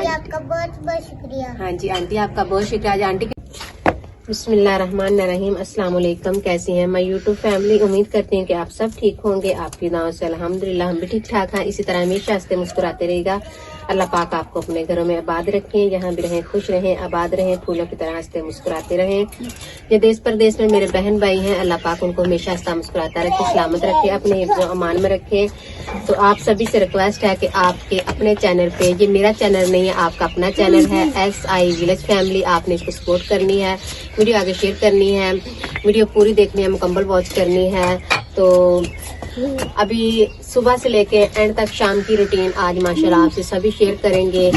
आपका बहुत बहुत शुक्रिया। हाँ जी आंटी आपका बहुत शुक्रिया। आज आंटी बिस्मिल्लाहिर्रहमानिर्रहीम, अस्सलाम वालेकुम। कैसी हैं मैं यूट्यूब फैमिली? उम्मीद करती हूँ कि आप सब ठीक होंगे। आपकी दुआओं से अल्हम्दुलिल्लाह हम भी ठीक ठाक हैं। इसी तरह हमेशा हंसते मुस्कुराते रहेगा। अल्लाह पाक आपको अपने घरों में आबाद रखें, यहाँ भी रहें, खुश रहें, आबाद रहें, फूलों की तरह हंसते मुस्कुराते रहें। ये देश प्रदेश में मेरे बहन भाई हैं, अल्लाह पाक उनको हमेशा हंसता मुस्कुराता रखे, सलामत रखे, अपने हिफ्ज़ व अमान में रखे। तो आप सभी से रिक्वेस्ट है कि आपके अपने चैनल पे, ये मेरा चैनल नहीं है, आपका अपना चैनल है SI विलेज फैमिली, आपने इसको सपोर्ट करनी है, वीडियो आगे शेयर करनी है, वीडियो पूरी देखनी है, मुकम्मल वॉच करनी है। तो अभी सुबह से लेके एंड तक शाम की रूटीन आज माशाल्लाह आपसे सभी शेयर करेंगे।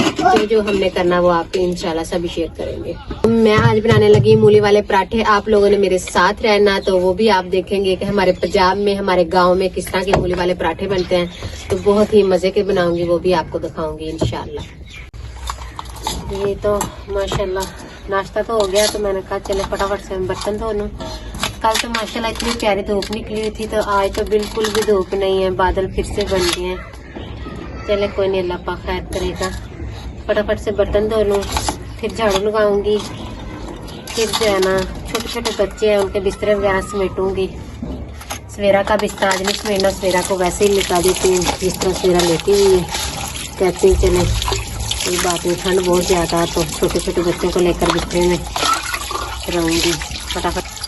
जो हमने करना वो आप इंशाल्लाह सभी शेयर करेंगे। मैं आज बनाने लगी मूली वाले पराठे। आप लोगों ने मेरे साथ रहना, तो वो भी आप देखेंगे कि हमारे पंजाब में, हमारे गांव में किस तरह के मूली वाले पराठे बनते हैं। तो बहुत ही मजे के बनाऊंगी, वो भी आपको दिखाऊंगी इंशाल्लाह। ये तो माशाल्लाह नाश्ता तो हो गया, तो मैंने कहा चले फटाफट से बर्तन धो लूं। कल तो माशाल्लाह इतनी प्यारी धूप निकली हुई थी, तो आज तो बिल्कुल भी धूप नहीं है, बादल फिर से बन गए हैं। चले कोई नहीं, अल्लाह पाक खैर करेगा। फटाफट से बर्तन धो लूं, फिर झाड़ू लगाऊंगी, फिर जो है ना छोटे छोटे बच्चे हैं उनके बिस्तर वगैरह समेटूंगी। सवेरा का बिस्तर आज नहीं समेटना, सवेरा को वैसे ही लिटा देती हूँ जिस तरह सवेरा लेटी हुई है। कहती हूँ चले कोई बात नहीं, ठंड बहुत ज्यादा, तो छोटे छोटे बच्चों को लेकर बिस्तर में रहूंगी। फटाफट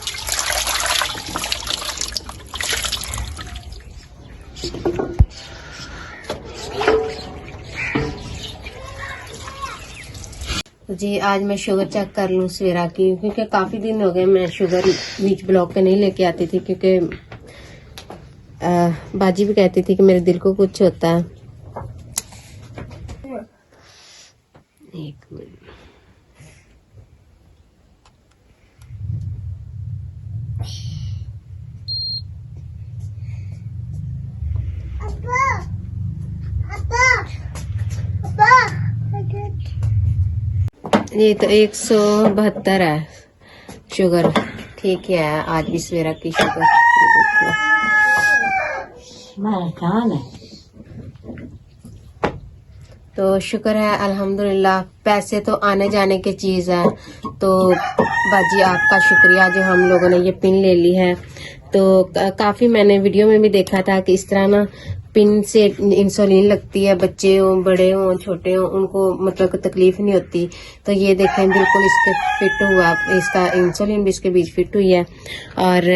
जी आज मैं शुगर चेक कर लूँ सवेरा की, क्योंकि काफी दिन हो गए मैं शुगर बीच ब्लॉक पे नहीं लेके आती थी, क्योंकि बाजी भी कहती थी कि मेरे दिल को कुछ होता है। एक मिनट, ये तो 172 है शुगर, ठीक है। आज भी सवेरा की शुगर तो शुक्र है अल्हम्दुलिल्लाह। पैसे तो आने जाने की चीज है, तो बाजी आपका शुक्रिया जो हम लोगों ने ये पिन ले ली है। तो काफी मैंने वीडियो में भी देखा था कि इस तरह ना पिन से इंसुलिन लगती है, बच्चे हो, बड़े हो, छोटे हो, उनको मतलब कोई तकलीफ नहीं होती। तो ये देखें बिल्कुल इसके फिट हुआ, इसका इंसुलिन भी इसके बीच फिट हुई है। और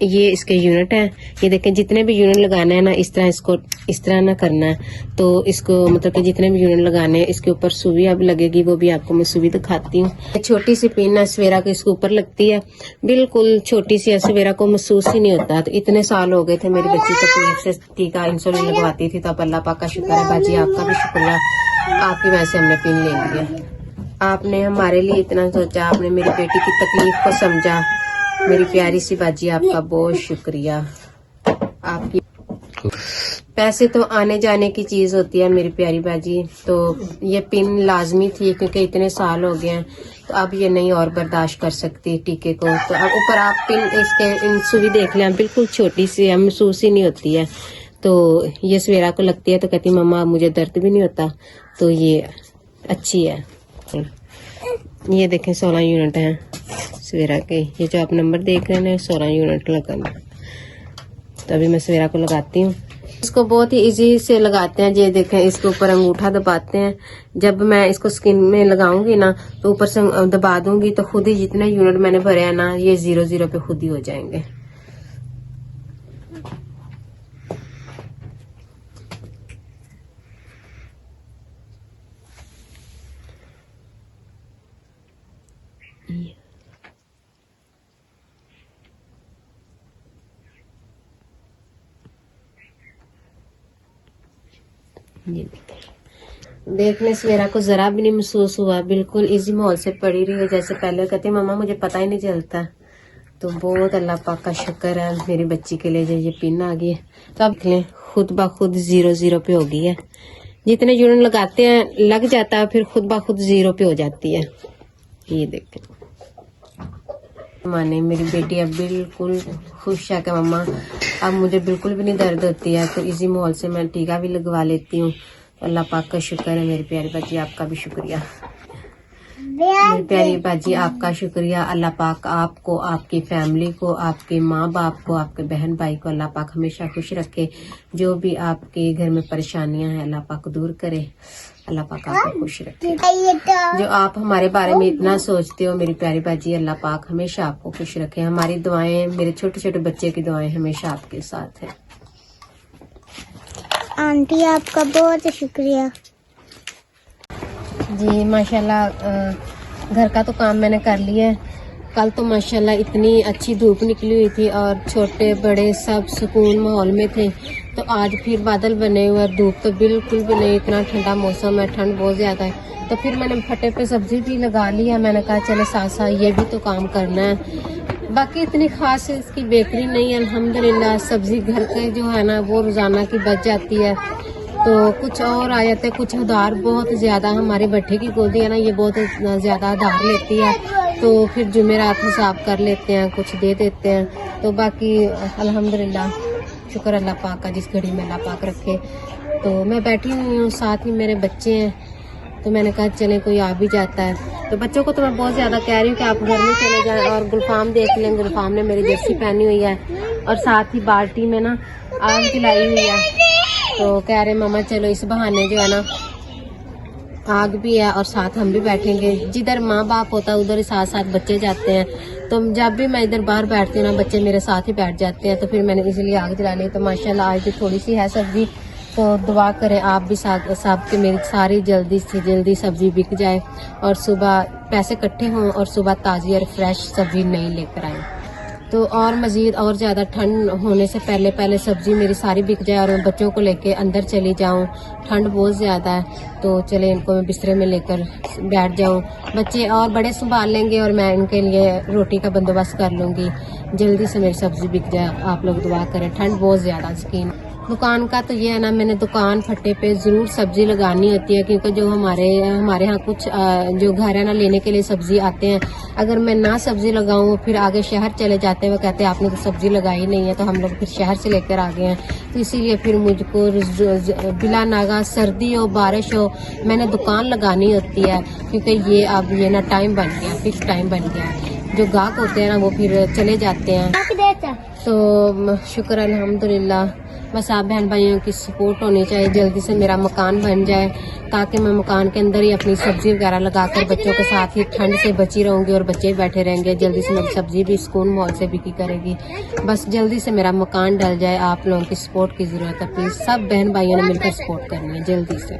ये इसके यूनिट है, ये देखें जितने भी यूनिट लगाना है ना, इस तरह इसको इस तरह ना करना है। तो इसको मतलब कि जितने भी यूनिट लगाने हैं, इसके ऊपर सुई अब लगेगी, वो भी आपको मैं सुई दिखाती हूँ। छोटी सी पिन है सवेरा को इसके ऊपर लगती है, बिल्कुल छोटी सी है, सवेरा को महसूस ही नहीं होता। तो इतने साल हो गए थे मेरी बच्ची तकलीफ से टीका इंसुलिन लगवाती थी, तो अब अल्लाह पाक का शुक्र है। बाजी आपका भी शुक्रिया, आपकी वजह से हमने पिन ले लिया। आपने हमारे लिए इतना सोचा, आपने मेरी बेटी की तकलीफ को समझा। मेरी प्यारी सी बाजी आपका बहुत शुक्रिया। आपकी पैसे तो आने जाने की चीज होती है मेरी प्यारी बाजी। तो ये पिन लाजमी थी, क्योंकि इतने साल हो गए हैं, तो अब ये नहीं और बर्दाश्त कर सकती टीके को। तो अब ऊपर आप पिन इसके सुई देख लें, बिल्कुल छोटी सी है, महसूस ही नहीं होती है। तो ये सवेरा को लगती है तो कहती मम्मा मुझे दर्द भी नहीं होता, तो ये अच्छी है। ये देखें 16 यूनिट हैं सवेरा के, ये जो आप नंबर देख रहे हैं 16 यूनिट लगाना। तो अभी मैं सवेरा को लगाती हूँ। इसको बहुत ही इजी से लगाते हैं। ये देखें इसके ऊपर अंगूठा दबाते हैं। जब मैं इसको स्किन में लगाऊंगी ना, तो ऊपर से दबा दूंगी, तो खुद ही जितने यूनिट मैंने भरे हैं ना, ये 0 पे खुद ही हो जाएंगे। ये देखने सवेरा को जरा भी नहीं महसूस हुआ, बिल्कुल इजी माहौल से पड़ी रही है। जैसे पहले कहती मम्मा मुझे पता ही नहीं चलता। तो बहुत अल्लाह पाक का शुक्र है मेरी बच्ची के लिए जो ये पिन आ गई है। तो अब देख लें खुद ब खुद 0 पे हो गई है। जितने यूनिट लगाते हैं लग जाता है, फिर खुद ब खुद 0 पे हो जाती है। ये देखें माने मेरी बेटी अब बिल्कुल खुश है कि मम्मा अब मुझे बिल्कुल भी नहीं दर्द होती है। तो इसी माहौल से मैं टीका भी लगवा लेती हूँ। अल्लाह पाक का शुक्र है। मेरी प्यारी बाजी आपका भी शुक्रिया। मेरी प्यारी बाजी आपका शुक्रिया। अल्लाह पाक आपको, आपकी फैमिली को, आपके माँ बाप को, आपके बहन भाई को अल्लाह पाक हमेशा खुश रखे। जो भी आपके घर में परेशानियां हैं अल्लाह पाक दूर करे। अल्लाह पाक आपको खुश रखे। जो आप हमारे बारे में इतना सोचते हो मेरी प्यारी बाजी, अल्लाह पाक हमेशा आपको खुश रखे। हमारी दुआएं, मेरे छोटे छोटे बच्चे की दुआएं हमेशा आपके साथ है। आंटी आपका बहुत शुक्रिया। जी माशाल्लाह घर का तो काम मैंने कर लिया है। कल तो माशाल्लाह इतनी अच्छी धूप निकली हुई थी और छोटे बड़े सब सुकून माहौल में थे। तो आज फिर बादल बने हुए और धूप तो बिल्कुल भी नहीं, इतना ठंडा मौसम है, ठंड बहुत ज़्यादा है। तो फिर मैंने फटे पे सब्जी भी लगा ली है। मैंने कहा चलो साथ साथ ये भी तो काम करना है। बाकी इतनी खास इसकी बेकरी नहीं है अल्हम्दुलिल्लाह। सब्जी घर के जो है ना वो रोज़ाना की बच जाती है। तो कुछ और आ जाते, कुछ उधार बहुत ज़्यादा, हमारे भट्ठे की गोदी है ना ये बहुत ज़्यादा उधार लेती है। तो फिर जुमेरात हिसाब कर लेते हैं, कुछ दे देते हैं। तो बाकी अल्हम्दुलिल्लाह शुक्र अल्लाह पाक का, जिस घड़ी में अल्लाह पाक रखे। तो मैं बैठी हुई हूँ, साथ ही मेरे बच्चे हैं। तो मैंने कहा चले कोई आ भी जाता है। तो बच्चों को तो मैं बहुत ज़्यादा कह रही हूँ कि आप घर में चले जाएं। और गुलफाम देख लें, गुलफाम ने मेरी जर्सी पहनी हुई है और साथ ही बाल्टी में ना आग जलाई हुई है। तो कह रहे मामा चलो इस बहाने जो है ना आग भी है और साथ हम भी बैठेंगे। जिधर माँ बाप होता है उधर ही साथ साथ बच्चे जाते हैं। तो जब भी मैं इधर बाहर बैठती हूँ ना बच्चे मेरे साथ ही बैठ जाते हैं। तो फिर मैंने इसलिए आग जला ली। तो माशाल्लाह आज भी थोड़ी सी है सब्जी। तो दुआ करें आप भी साथ के मेरी सारी जल्दी से जल्दी सब्जी बिक जाए और सुबह पैसे इकट्ठे हों और सुबह ताज़ी और फ्रेश सब्जी नहीं लेकर आए। तो और मज़ीद और ज़्यादा ठंड होने से पहले पहले सब्ज़ी मेरी सारी बिक जाए और मैं बच्चों को लेके अंदर चली जाऊं। ठंड बहुत ज़्यादा है। तो चले इनको मैं बिस्तरे में लेकर बैठ जाऊं। बच्चे और बड़े संभाल लेंगे और मैं इनके लिए रोटी का बंदोबस्त कर लूँगी। जल्दी से मेरी सब्ज़ी बिक जाए। आप लोग दुआ करें, ठंड बहुत ज़्यादा यकीन। दुकान का तो ये है ना, मैंने दुकान फट्टे पे ज़रूर सब्ज़ी लगानी होती है क्योंकि जो हमारे यहाँ कुछ जो घर है ना लेने के लिए सब्ज़ी आते हैं। अगर मैं ना सब्ज़ी लगाऊं फिर आगे शहर चले जाते हैं, वो कहते हैं आपने तो सब्ज़ी लगाई नहीं है। तो हम लोग फिर शहर से लेकर आ गए हैं। तो इसीलिए फिर मुझको बिला नागा सर्दी हो बारिश हो मैंने दुकान लगानी होती है क्योंकि ये अब ये ना टाइम बन गया, फिक्स टाइम बन गया है। जो गाहक होते हैं ना वो फिर चले जाते हैं। तो शुक्र अल्हम्दुलिल्लाह। बस आप बहन भाइयों की सपोर्ट होनी चाहिए। जल्दी से मेरा मकान बन जाए ताकि मैं मकान के अंदर ही अपनी सब्जी वगैरह लगाकर बच्चों के साथ ही ठंड से बची रहूंगी और बच्चे बैठे रहेंगे। जल्दी से मेरी सब्जी भी सुकून माहौल से बिकी करेगी। बस जल्दी से मेरा मकान डल जाए। आप लोगों की सपोर्ट की ज़रूरत है। प्लीज़ सब बहन भाइयों ने मिलकर सपोर्ट करनी है जल्दी से।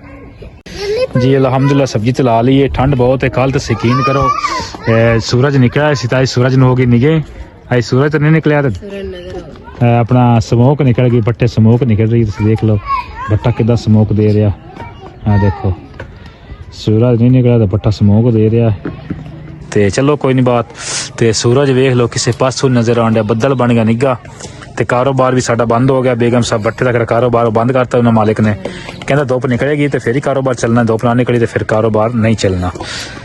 जी अल्हम्दुलिल्लाह सब्जी तो ला ली है। ठंड बहुत है। कल तो यकीन करो सूरज निकला सिताई सूरज न होगी निगे। आज सूरज तो नहीं निकलिया तो अपना स्मोक निकल गई, पट्टे स्मोक निकल रही। तुम देख लो भट्टा किदा स्मोक दे रहा। हाँ देखो सूरज नहीं निकला तो भट्टा स्मोक दे रहा। तो चलो कोई नहीं बात। तो सूरज वेख लो किसी पासों नजर आंदा, बदल बन गया निगा। तो कारोबार भी साडा बंद हो गया। बेगम साहब भट्टे तक कारोबार बंद करता उन्होंने मालिक ने। कहता धुप निकलेगी तो फिर ही कारोबार चलना, धुप ना निकली तो फिर कारोबार नहीं चलना।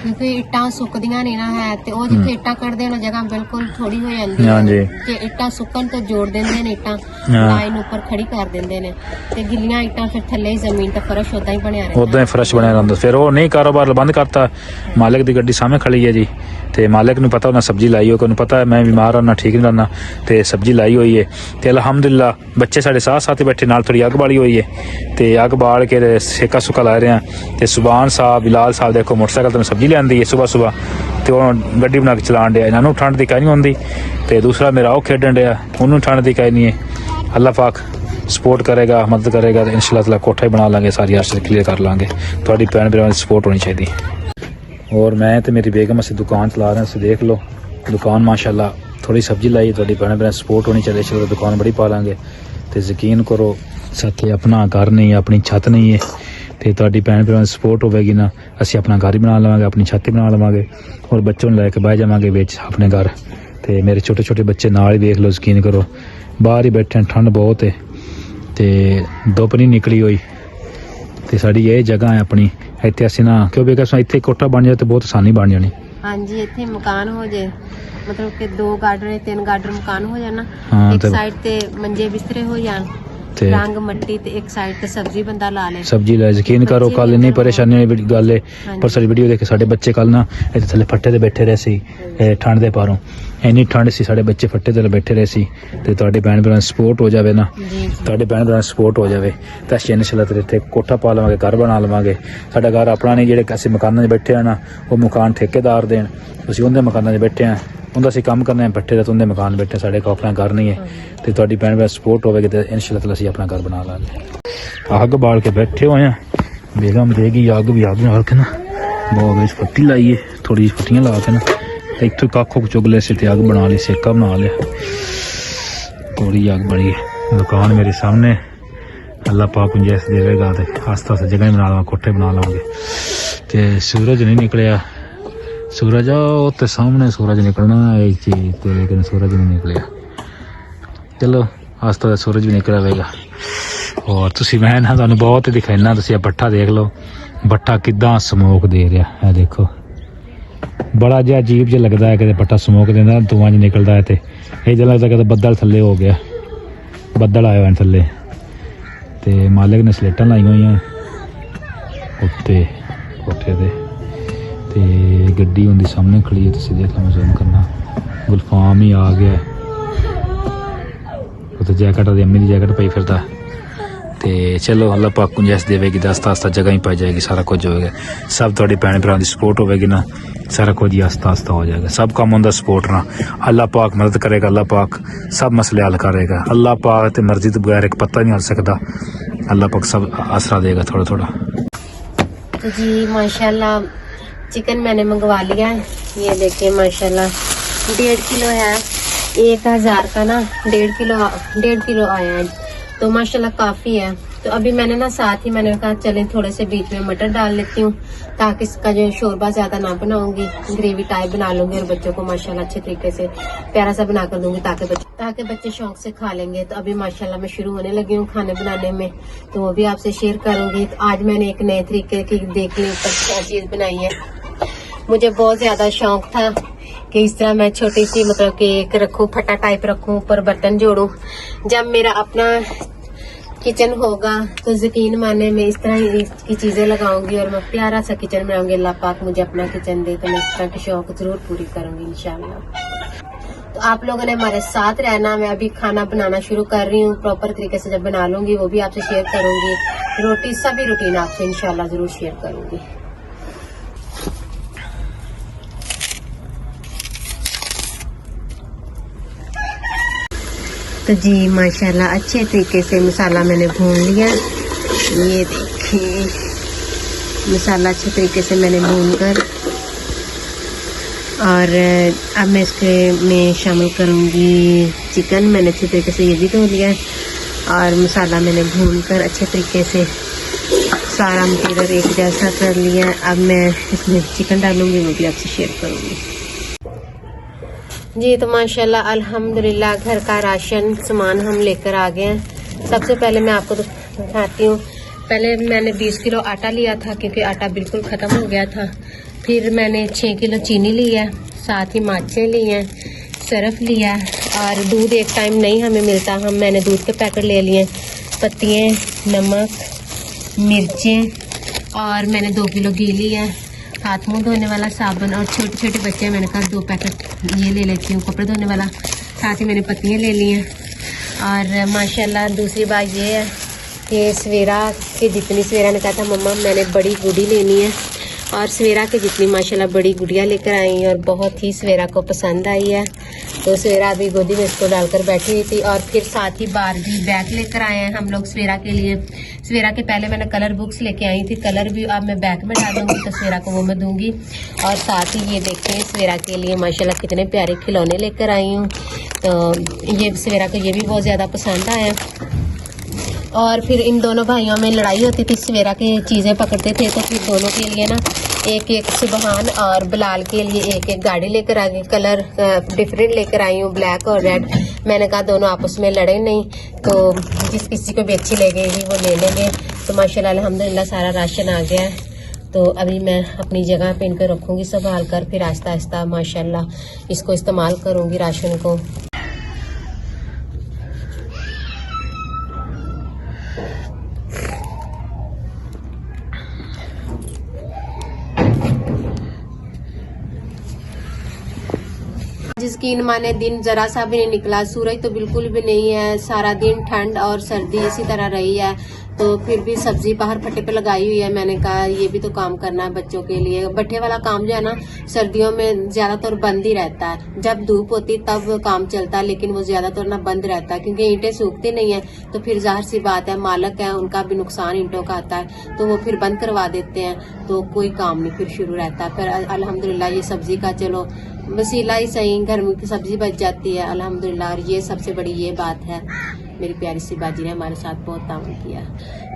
क्योंकि इट्टां सुकदियां नहीं ना है ते ओ जिथे इट्टां कढ़दे ने जगह बिल्कुल थोड़ी हो जांदी है। हाँ जी कि इट्टां सुकन तो जोड़ देंदे ने, इट्टां लाइन ऊपर खड़ी कर देंदे ने ते गिल्लियां इट्टां फिर थल्ले ही जमीन ते फर्श उदां ही बनया रहंदा, उदां ही फर्श बनया रहंदा। फिर वो नहीं कारोबार बंद करता। मालिक की गड्डी सामने खड़ी है जी। तो मालिक नूं पता उन्हें सब्जी लाई हो, उन्हें पता है मैं बीमार रहना ठीक नहीं रहना। तो सब्जी लाई हुई है। तो अल्हम्दुलिल्लाह बच्चे साढ़े साथ साथ ही बैठे, नाल थोड़ी अग बाली हुई है। तो अग बाल के सेका सुका ला रहे हैं। तो सुबान साहब बिलाल साहब देखो मोटरसाइकिल तो सब्जी लियांदी है सुबह सुबह। तो गड्डी बना के चलान दिया। इन्होंने ठंड की कहीं नहीं होंगी। तो दूसरा मेरा वो खेडन दिया, उन्होंने ठंड की कहीं नहीं है। अल्लाह पाक सपोर्ट करेगा, मदद करेगा तो इंशाल्लाह ताला कोठा ही बना लांगे, सारी आर्शर क्लियर कर लांगे। थोड़ी भैन भरावां की सपोर्ट होनी चाहिए। और मैं तो मेरी बेगम असीं दुकान चला रहे हैं। देख लो दुकान माशाल्लाह थोड़ी सब्जी लाई, थोड़ी भैन भरावां सपोर्ट होनी चाहिए। चलो दुकान बड़ी पा लांगे। तो यकीन करो साथे अपना घर नहीं है, अपनी छत नहीं है। तो तुहाडी भैन भरावां सपोर्ट होगी ना, असीं अपना घर ही बना लवांगे, अपनी छत ही बना लवांगे और बच्चों को लैके बह जावांगे विच अपने घर। तो मेरे छोटे छोटे बच्चे नाल ही देख लो, यकीन करो बाहर ही बैठे हैं, ठंड बहुत है। तो धुप नहीं निकली हुई। तो साड़ी ये जगह है अपनी, इत्थे असीं ना क्यों बेकर इत्थे कोठा बन जाए तो बहुत आसानी बन जानी। हाँ जी इत्थे मकान हो जाए, मतलब कि 2 गार्डर 3 गार्डर मकान हो जाना। हाँ, एक साइड ते मंजे बिस्तरे हो जान ਤੇ रंग मट्टी ते एक साइड ते सब्जी बंदा ला ले सब्जी ला यकीन करो कल इन्नी परेशानी वाली गल है पर साडी वीडियो देख साडे बच्चे कल ना इत्थे थल्ले फट्टे ते बैठे रहे सी ठंड दे पारों इन्नी ठंड सी साडे बच्चे फट्टे ते बैठे रहे सी ते तुहाडे भैन भरा सपोर्ट हो जावे ना तुहाडे भैन भरा सपोर्ट हो जावे तां असीं इंशाअल्लाह तेरे इत्थे कोठा पा लवांगे घर बना लवांगे साडा घर अपना नहीं जेहड़े असीं मकानां 'च बैठे हैं ना वो मकान ठेकेदार देन असीं उंदे मकानां 'च बैठे हैं उंदा असीं काम करना है भट्टे ते उंदे मकान बैठे साडे को अपना घर नहीं है ते तुहाडी भैन भरा सपोर्ट होवेगी ते इंशाअल्लाह ताला असीं अपना घर बना लांगे आग बाल के बैठे हुए हैं बेगम देगी आग भी आग बाल के ना बहुत फट्टी लाइए थोड़ी फट्टियां ला के ना इतों कख चुगले से आग बना ली सेका बना लिया थोड़ी आग बनी दुकान मेरे सामने अल्लाह पाक गुंजाइश देवेगा तो आस्ता आस्ता जगह बना लवा कोठे बना लवांगे तो सूरज नहीं निकलिया सूरज तो सामने सूरज निकलना एक चीज तो लेकिन सूरज नहीं निकलिया चलो आस्ता सूरज भी निकल आएगा और तुसी मैं ना तुहानू बहुत दिखाना तुसी भट्ठा देख लो भट्ठा किद्दां स्मोक दे रहा है देखो बड़ा जिहा अजीब जिहा लगता है कि भट्ठा स्मोक देंदा धुआं ज निकलदा है ते ये जिहा लगदा कि बद्दल थल्ले हो गया बद्दल आए हुए थल्ले ते मालिक ने स्लेटां लाई हुई हैं उत्ते कोठे ते गड्डी उनदी सामने खड़ी है तुसी देख लो मैं जूम करना गुलफाम ही आ गया उत्ते जैकेट दी अम्मी दी जैकेट पई फिरदा ते चलो अल्लाह पाक गुंजाइश देवेगी तो आस्ता आस्ता जगह ही पाई जाएगी सारा कुछ होएगा सब थोड़ी भैन भरा की सपोर्ट होगी ना सारा कुछ ही आस्ता आस्ता हो जाएगा सब काम होंदा सपोर्ट ना अल्लाह पाक मदद करेगा अल्लाह पाक सब मसले हल करेगा अल्लाह पाक ते मर्जी तो बगैर एक पत्ता नहीं हल सकता अल्लाह पाक सब आसरा देगा थोड़ा थोड़ा। तो जी माशाल्लाह चिकन मैंने मंगवा लिया है ये देखिए माशाल्लाह 1.5 किलो है 1000 का ना 1.5 किलो आया है तो माशाल्लाह काफी है। तो अभी मैंने ना साथ ही मैंने कहा चलें थोड़े से बीच में मटर डाल लेती हूँ ताकि इसका जो शोरबा ज्यादा ना बनाऊंगी ग्रेवी टाइप बना लूंगी और बच्चों को माशाल्लाह अच्छे तरीके से प्यारा सा बना कर दूंगी ताकि बच्चे शौक से खा लेंगे। तो अभी माशाल्लाह मैं शुरू होने लगी हूँ खाने बनाने में तो वो भी आपसे शेयर करूंगी। तो आज मैंने एक नए तरीके की देख ली क्या चीज बनाई है। मुझे बहुत ज्यादा शौक था कि इस तरह मैं छोटी सी मतलब कि एक रखूं फटा टाइप रखूं ऊपर बर्तन जोड़ूं। जब मेरा अपना किचन होगा तो यकीन माने मैं इस तरह की चीजें लगाऊंगी और मैं प्यारा सा किचन बनाऊंगी। अल्लाह पाक मुझे अपना किचन दे तो मैं इस तरह की शौक जरूर पूरी करूंगी इंशाल्लाह। तो आप लोगों ने हमारे साथ रहना। मैं अभी खाना बनाना शुरू कर रही हूँ प्रॉपर तरीके से जब बना लूंगी वो भी आपसे शेयर करूंगी। रोटी सभी रूटीन आपसे इंशाल्लाह जरूर शेयर करूंगी। तो जी माशाल्लाह अच्छे तरीके से मसाला मैंने भून लिया। ये देखिए मसाला अच्छे तरीके से मैंने भून कर और अब मैं इसके में शामिल करूँगी चिकन। मैंने अच्छे तरीके से ये भी धो लिया और मसाला मैंने भून कर अच्छे तरीके से सारा मटीरियल एक जैसा कर लिया। अब मैं इसमें चिकन डालूंगी वो भी आपसे शेयर करूँगी। जी तो माशाल्लाह अल्हम्दुलिल्लाह घर का राशन सामान हम लेकर आ गए हैं। सबसे पहले मैं आपको दिखाती हूँ। पहले मैंने 20 किलो आटा लिया था क्योंकि आटा बिल्कुल ख़त्म हो गया था। फिर मैंने 6 किलो चीनी ली है, साथ ही माचे लिए हैं, सरफ लिया और दूध एक टाइम नहीं हमें मिलता मैंने दूध के पैकेट ले लिए, पत्तियाँ, नमक, मिर्चें और मैंने 2 किलो घी लिया है, हाथ मुंह धोने वाला साबुन और छोटे छोटे बच्चे मैंने कहा 2 पैकेट ये ले लेती हूँ कपड़े धोने वाला। साथ ही मैंने पत्तियाँ ले ली हैं। और माशाल्लाह दूसरी बात ये है कि सवेरा की जितनी सवेरा ने कहा था मम्मा मैंने बड़ी गुड़ी लेनी है और सवेरा के जितनी माशाल्लाह बड़ी गुड़िया लेकर आई और बहुत ही सवेरा को पसंद आई है। तो सवेरा अभी गोदी में इसको डालकर बैठी हुई थी। और फिर साथ ही बारबी बैग लेकर आए हैं हम लोग सवेरा के लिए। सवेरा के पहले मैंने कलर बुक्स लेके आई थी, कलर भी अब मैं बैग में डालूंगी तो सवेरा को वो मैं दूंगी। और साथ ही ये देखें सवेरा के लिए माशाल्लाह कितने प्यारे खिलौने लेकर आई हूँ। तो ये सवेरा को ये भी बहुत ज़्यादा पसंद आया। और फिर इन दोनों भाइयों में लड़ाई होती थी, सवेरा की चीज़ें पकड़ते थे तो फिर दोनों के लिए ना एक एक सुबहान और बिलाल के लिए एक एक गाड़ी लेकर आ गई। कलर डिफरेंट लेकर आई हूँ, ब्लैक और रेड। मैंने कहा दोनों आपस में लड़े नहीं तो जिस किसी को भी अच्छी लगेगी वो ले लेंगे। तो माशाल्लाह अल्हम्दुलिल्लाह सारा राशन आ गया है। तो अभी मैं अपनी जगह पे इनको रखूँगी संभाल कर, फिर आहिस्ता आहिस्ता माशाल्लाह इसको इस्तेमाल करूँगी राशन को। यकीन माने दिन जरा सा भी नहीं निकला, सूरज तो बिल्कुल भी नहीं है, सारा दिन ठंड और सर्दी इसी तरह रही है। तो फिर भी सब्जी बाहर फट्टे पे लगाई हुई है। मैंने कहा ये भी तो काम करना है बच्चों के लिए। भट्ठे वाला काम जो है ना सर्दियों में ज्यादातर बंद ही रहता है, जब धूप होती तब काम चलता है, लेकिन वो ज्यादातर ना बंद रहता है क्योंकि ईंटें सूखती नहीं है। तो फिर जाहिर सी बात है मालक है उनका भी नुकसान ईंटों का आता है, तो वो फिर बंद करवा देते हैं, तो कोई काम नहीं फिर शुरू रहता है। फिर अल्हम्दुलिल्लाह ये सब्जी का चलो वसीला ही सही, घर में की सब्जी बच जाती है अल्हम्दुलिल्लाह। और ये सबसे बड़ी ये बात है, मेरी प्यारी सी बाजी ने हमारे साथ बहुत ताउन किया।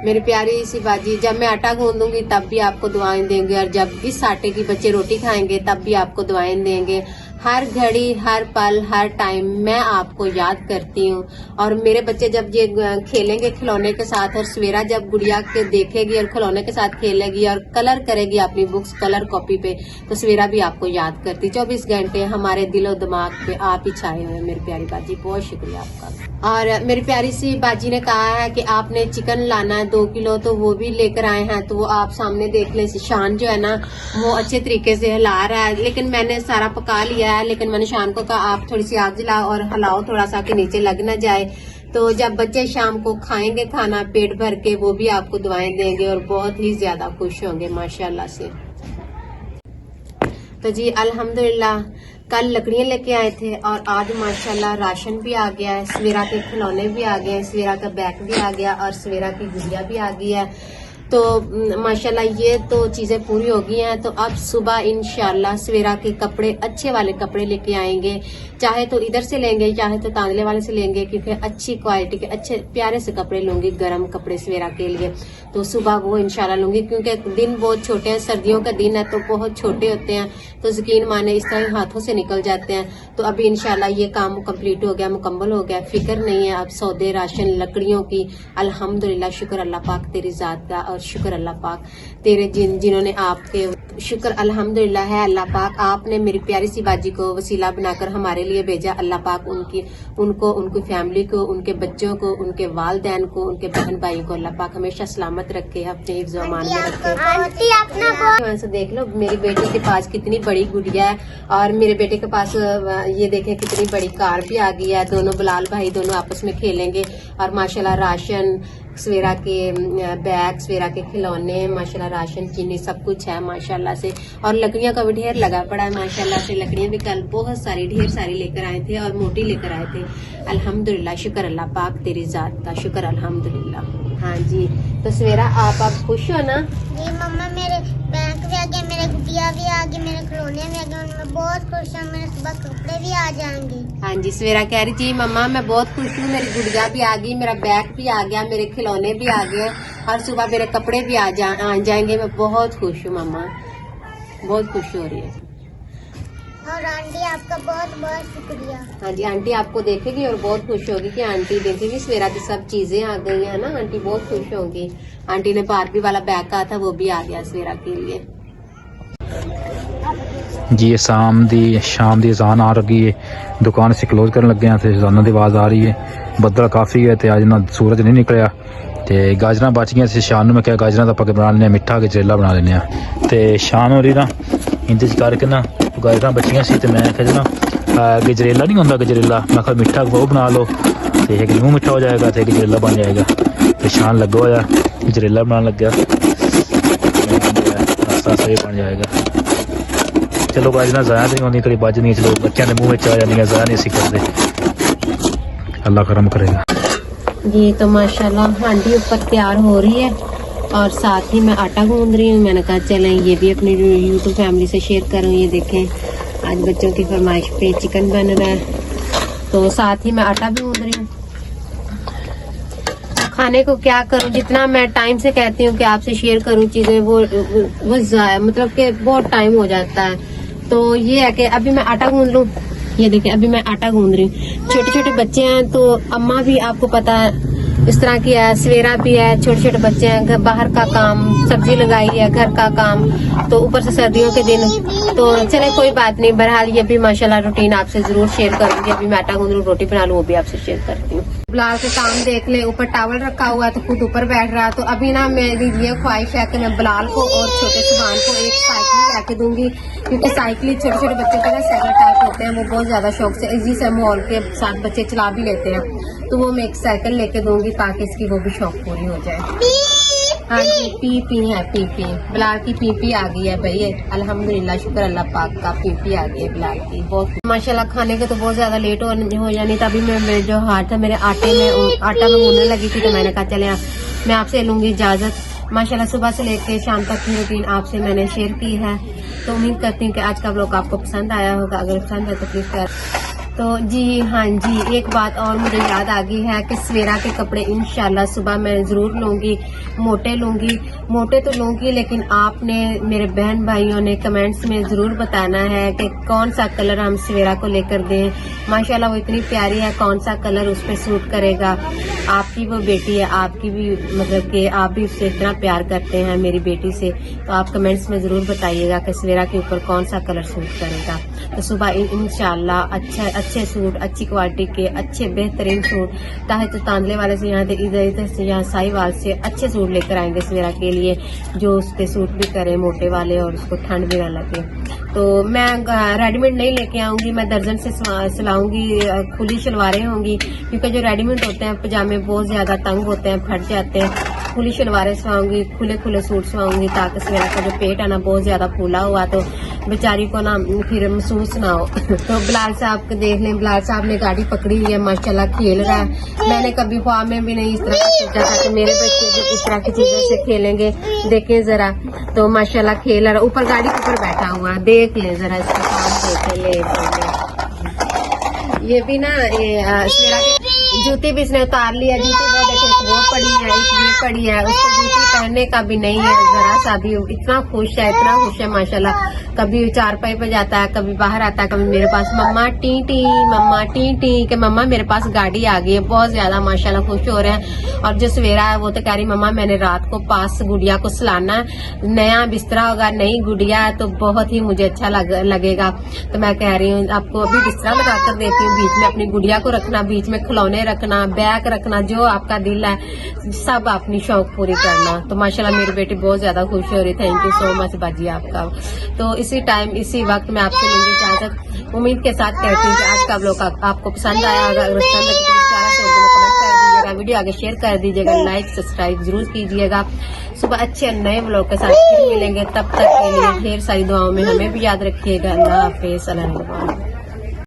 मेरी प्यारी सी बाजी, जब मैं आटा गूंदूंगी तब भी आपको दुआएं देंगे, और जब इस आटे की बच्चे रोटी खाएंगे तब भी आपको दुआएं देंगे। हर घड़ी, हर पल, हर टाइम मैं आपको याद करती हूँ। और मेरे बच्चे जब ये खेलेंगे खिलौने के साथ, और सवेरा जब गुड़िया के देखेगी और खिलौने के साथ खेलेगी और कलर करेगी अपनी बुक्स कलर कॉपी पे, तो सवेरा भी आपको याद करती। 24 घंटे हमारे दिलो दिमाग पे आप ही छाए हुए। मेरी प्यारी बाजी बहुत शुक्रिया आपका। और मेरी प्यारी सी बाजी ने कहा है कि आपने चिकन लाना है 2 किलो, तो वो भी लेकर आए हैं। तो वो आप सामने देख लें, शान जो है ना वो अच्छे तरीके से हिला रहा है, लेकिन मैंने सारा पका लिया है। लेकिन मैंने शान को कहा आप थोड़ी सी आग जलाओ और हिलाओ थोड़ा सा कि नीचे लग ना जाए। तो जब बच्चे शाम को खाएंगे खाना पेट भर के, वो भी आपको दुआएं देंगे और बहुत ही ज्यादा खुश होंगे माशाल्लाह से। तो जी अल्हम्दुलिल्लाह कल लकड़ियां लेके आए थे और आज माशाल्लाह राशन भी आ गया है, सवेरा के खिलौने भी आ गए हैं, सवेरा का बैग भी आ गया और सवेरा की गुड़िया भी आ गई है। तो माशाल्लाह ये तो चीजें पूरी हो गई हैं। तो अब सुबह इंशाल्लाह सवेरा के कपड़े, अच्छे वाले कपड़े लेके आएंगे, चाहे तो इधर से लेंगे चाहे तो तांदले वाले से लेंगे, क्योंकि अच्छी क्वालिटी के अच्छे प्यारे से कपड़े लूंगी, गर्म कपड़े सवेरा के लिए। तो सुबह वो इंशाल्लाह लूंगी, क्योंकि दिन बहुत छोटे हैं, सर्दियों का दिन है तो बहुत छोटे होते हैं, तो यकीन माने इस तरह हाथों से निकल जाते हैं। तो अभी इंशाल्लाह ये काम कंप्लीट हो गया, मुकम्मल हो गया, फिक्र नहीं है अब सौदे राशन लकड़ियों की। अल्हम्दुलिल्लाह शुक्र अल्लाह पाक तेरी जात का, और शुक्र अल्लाह पाक तेरे जिन्होंने आपके शुक्र अल्हम्दुलिल्लाह है अल्लाह पाक, आपने मेरी प्यारी सी बाजी को वसीला बनाकर हमारे लिए भेजा। अल्लाह पाक उनकी फैमिली को, उनके बच्चों को, उनके वालदैन को, उनके बहन भाई को अल्लाह पाक हमेशा सलामत रखे, अपने हिफ्ज़ अमान में रखे। से देख लो मेरी बेटी के पास कितनी बड़ी गुड़िया है, और मेरे बेटे के पास ये देखें कितनी बड़ी कार भी आ गई है। दोनों बिलाल भाई दोनों आपस में खेलेंगे, और माशाल्लाह राशन, सवेरा के बैग, सवेरा के खिलौने, माशाल्लाह राशन, चीनी सब कुछ है माशाल्लाह से। और लकड़ियां का भी ढेर लगा पड़ा है माशाल्लाह से। लकड़ियां भी कल बहुत सारी ढेर सारी लेकर आए थे और मोटी लेकर आए थे। अल्हम्दुलिल्लाह शुक्र अल्लाह पाक तेरी जात का, शुक्र अल्हम्दुलिल्लाह। हाँ जी, तो सवेरा आप खुश हो ना? जी मम्मा, मेरे बैंक भी आ गए, मेरे गुड़िया भी आ गई, मेरे खिलौने भी आ गए, मैं बहुत खुश हूँ। मेरे सुबह कपड़े भी आ जाएंगे। हाँ जी, सवेरा कह रही थी मम्मा मैं बहुत खुश हूँ, मेरी गुड़िया भी आ गई, मेरा बैग भी आ गया, मेरे खिलौने भी आ गए, और सुबह मेरे कपड़े भी आ जाएंगे। मैं बहुत खुश हूँ मम्मा, बहुत खुश हो रही है। और आंटी आपका बहुत बहुत शुक्रिया। हाँ जी, आंटी आपको देखेगी और बहुत खुश होगी कि आंटी देखेगी सवेरा की सब चीजें आ गई है ना, आंटी बहुत खुश होगी। आंटी ने बारबी वाला बैग कहा था, वो भी आ गया सवेरा के लिए। जी ये शाम दी अजान आ रही है, दुकान से क्लोज करन लगे हैं, अजाना की आवाज़ आ रही है। बदल काफ़ी है तो अज ना सूरज नहीं निकलिया, तो गाजर बच गई से। शाम में क्या गाजर का बना लें, मिठा गजरेला बना लें। तो शाम हो रही ना इंतज करके ना गाजर बचियां सी, तो मैं आखिया ना गजरेला नहीं होंगे, गजरेला मैं आखिया मिठा वो बना लो, तो एक मूँह मिठा हो जाएगा तो गजरेला बन जाएगा। तो शान लगा होया गजरेला बनाने लग गया, आस्ता ये बन जाएगा। चलो गाजर ज़ाया नहीं होनी, कभी बज नहीं, चलो बच्चों के मुँह में आ जाए, ज़ाया नहीं करते। अल्लाह करम करेगा। ये तो माशाल्लाह हांडी ऊपर तैयार हो रही है, और साथ ही मैं आटा गूंद रही हूँ। मैंने कहा चलें ये भी अपनी यूट्यूब फैमिली से शेयर करूँ। ये देखें आज बच्चों की फरमाइश पे चिकन बन रहा है, तो साथ ही मैं आटा भी गूंद रही हूँ। खाने को क्या करूँ, जितना मैं टाइम से कहती हूँ कि आपसे शेयर करूँ चीजें, वो मतलब कि बहुत टाइम हो जाता है। तो ये है कि अभी मैं आटा गूंद लूँ। ये देखिए अभी मैं आटा गूंद रही हूँ। छोटे छोटे बच्चे हैं, तो अम्मा भी आपको पता है इस तरह की है, सवेरा भी है, छोटे छोटे बच्चे हैं, बाहर का काम, सब्जी लगाई है, घर का काम, तो ऊपर से सर्दियों के दिन। तो चले कोई बात नहीं, बहरहाल ये भी माशाल्लाह रूटीन आपसे जरूर शेयर करूंगी। अभी मैं आटा गूंद लूँ, रोटी बना लूँ, वो भी आपसे शेयर करती हूँ। बिलाल के काम देख ले, ऊपर टावल रखा हुआ है तो खुद ऊपर बैठ रहा है। तो अभी ना मेरी ये ख्वाहिश है कि मैं बिलाल को और छोटे सुभान को एक साइकिल लाके दूंगी, क्योंकि साइकिल छोटे छोटे बच्चों के ना साइकिल टाइप होते हैं, वो बहुत ज्यादा शौक से इजी से माहौल के साथ बच्चे चला भी लेते हैं, तो वो मैं एक साइकिल लेके दूंगी ताकि इसकी वो भी शौक पूरी हो जाए। हाँ जी, पी है पी बिलाल की पी आ गई है भाई, अल्हम्दुलिल्लाह, शुक्र अल्लाह पाक का, पी आ गई है बिलाल की। बहुत माशाल्लाह, खाने के तो बहुत ज्यादा लेट हो जानी, तभी मैं जो हाथ था मेरे आटे में आटा में गूंदने लगी थी, तो मैंने कहा चले मैं आपसे लूंगी इजाजत। माशाल्लाह सुबह से लेकर शाम तक की रूटीन आपसे मैंने शेयर की है, तो उम्मीद करती हूँ कि आज का व्लॉग आपको पसंद आया होगा। अगर पसंद है तो प्लीज कर तो जी हाँ जी, एक बात और मुझे याद आ गई है कि सवेरा के कपड़े इंशाल्लाह सुबह मैं जरूर लूंगी, मोटे तो लूंगी, लेकिन आपने मेरे बहन भाइयों ने कमेंट्स में जरूर बताना है कि कौन सा कलर हम सवेरा को लेकर दें। माशाल्लाह वो इतनी प्यारी है, कौन सा कलर उस पर सूट करेगा। आपकी वो बेटी है, आपकी भी मतलब कि आप भी उससे इतना प्यार करते हैं मेरी बेटी से, तो आप कमेंट्स में जरूर बताइएगा कि सवेरा के ऊपर कौन सा कलर सूट करेगा। तो सुबह इंशाल्लाह अच्छे सूट, अच्छी क्वालिटी के अच्छे बेहतरीन सूट ताहे तो तांदले वाले से, यहाँ इधर से, यहाँ साहिवाल से अच्छे सूट लेकर आएंगे सवेरा के लिए, जो उस पे सूट भी करे मोटे वाले और उसको ठंड भी ना लगे। तो मैं रेडीमेड नहीं लेके आऊंगी, मैं दर्जन से सिलाऊंगी, खुली शलवारें होंगी, क्योंकि जो रेडीमेड होते हैं पजामे बहुत ज्यादा तंग होते हैं, फट जाते हैं। खुली शलवारें सिलाऊंगी, खुले सूट सिलाऊंगी, ताकि सवेरा का जो पेट है ना बहुत ज्यादा फूला हुआ, तो बेचारी को ना फिर महसूस ना हो। तो बिलाल साहब को देख लें, बिलाल साहब ने गाड़ी पकड़ी हुई है, माशाल्लाह खेल रहा है। मैंने कभी ख्वाब में भी नहीं इस तरह का सोचा था कि मेरे बच्चे जो इस तरह की चीजों से खेलेंगे। देखें जरा, तो माशाल्लाह खेल रहा, ऊपर गाड़ी के ऊपर बैठा हुआ, देख ले जरा इसका काम, देखे ले। ये भी ना सवेरा के जूती भी इसने उतार लिया, जूती वो देखे वो पड़ी है, एक ये पड़ी है, उसको जूती पहनने का भी नहीं है जरा सा भी। इतना खुश है माशाल्लाह। कभी चारपाई पे जाता है, कभी बाहर आता है, कभी मेरे पास मम्मा टी कि मम्मा मेरे पास गाड़ी आ गई है। बहुत ज्यादा माशाल्लाह खुश हो रहे हैं। और जो सवेरा है वो तो कह रही मम्मा मैंने रात को पास गुड़िया को सुलाना, नया बिस्तरा होगा, नई गुड़िया है, तो बहुत ही मुझे अच्छा लगेगा। तो मैं कह रही हूँ आपको अभी बिस्तरा लगा कर देती हूँ, बीच में अपनी गुड़िया को रखना, बीच में खिलौने रखना, बैग रखना, जो आपका दिल है सब अपनी शौक पूरी करना। तो माशाल्लाह मेरी बेटी बहुत ज्यादा खुश हो रही। थैंक यू सो मच बाजी आपका। तो इसी टाइम इसी वक्त मैं आपसे लूंगी इजाजत, उम्मीद के साथ कहती हूँ कि आज का व्लॉग आपको पसंद आया होगा। अगर पसंद है तो कमेंट कर दीजिएगा, वीडियो आगे शेयर कर दीजिएगा, लाइक सब्सक्राइब जरूर कीजिएगा। सुबह अच्छे नए व्लॉग के साथ फिर मिलेंगे, तब तक के लिए ढेर सारी दुआओं में हमें भी याद रखिएगा। अल्लाह हाफिज़।